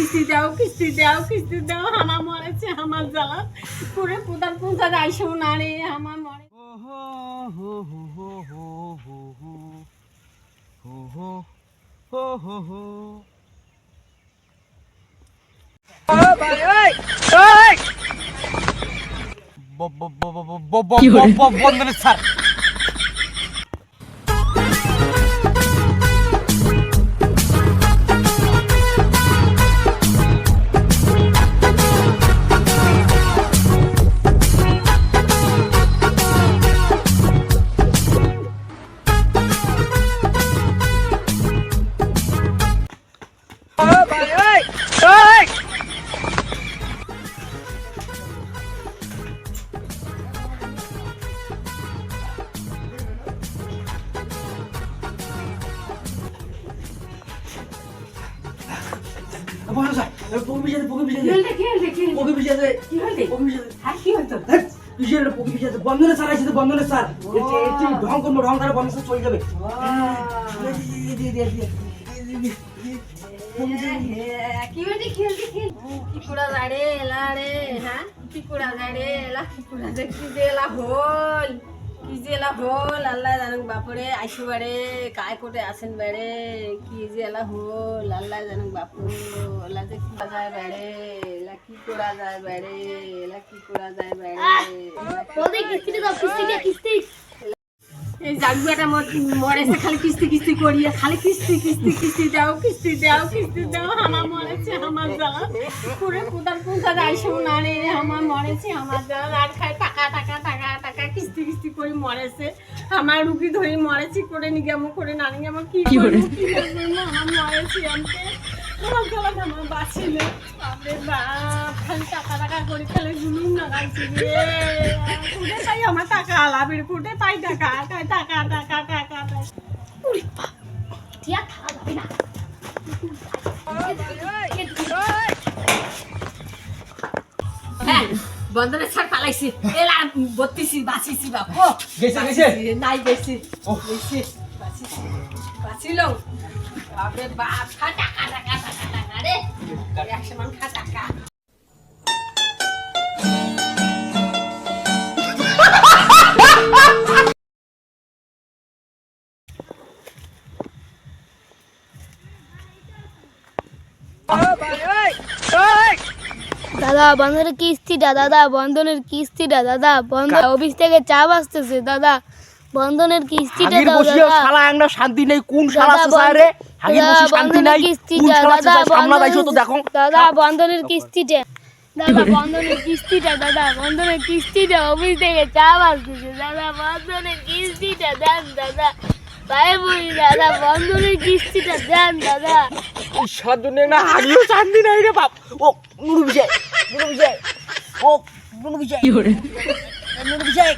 কিস্তি দাও আমার মরেছে আমার জ্বালা পুরে পুতার পুঁতা যাইছো না রে আমার মরে বন্ধনের স্যার বন্ধনে স্যার আছে বন্ধনে স্যার ঢং করবো ঢং করে বন্ধ চলে যাবে কি করা যায় রে এলা রে হ্যাঁ কি করা যায় রে এলা কি করা যায় কি যে এলা হল আল্লাহ জানুক বাপরে আইসু বাড়ে কায় কোটে আসেন বেড়ে কি যে এলা হল আল্লাহ জানুক বাপু এলা যে কি করা যায় বেড়ে এলা কি করা যায় বেড়ে এলা কি করা যায় বেড়ে কিস্তি এই জাগুয়াটা মরেছে খালি কিস্তি করিয়া খালি কিস্তি দাও আমার মরেছে আমার জ্বালা পুরে পুতার পুঁতা যাইছো না রে আমার মরেছে আমার জ্বালা আর খাই টাকা কিস্তি করে মরেছে আমার রুগী ধরে মরেছি করে নিগামো করে নানিগামো কি করবো আমার মরেছি আমাকে আমার জ্বালা আমার বাঁচিলে বাপরে বাপ খালি টাকা করে খালি জুলুম লাগাইছি রে কুটে পাই আমার টাকা আলাবের কুটে পাই টাকা উড়ি বাপ দিয়া খাওয়া যাবে না বন্ধনে ছাড় পালাইছি এলা বত্তিছি বাঁচিছি বাপ গেছে নাই গেছি বাঁচিল বাপরে বাপ খা টাকা রে 100 মান খা টাকা দাদা বন্ধনের কিস্তিটা দাদা বন্ধন অফিস থেকে চাপ আসতেছে দাদা বন্ধনের কিস্তিটা দাও দাদা শালা একটা শান্তি নেই কোন শালা আছে রে হাগির বসে শান্তি নাই কোন শালা আছে সামনে দাইছো তো দেখো দাদা বন্ধনের কিস্তিটা অফিস থেকে চাপ আসতেছে দাদা বন্ধনের কিস্তিটা দেন দাদা ভাই বলি দাদা বন্ধনের কিস্তিটা দেন দাদা সাধনে না হাগিও শান্তি নাই রে বাপ ও নুরু বিজয় ও নুরু বিজয় কি করে নুরু বিজয়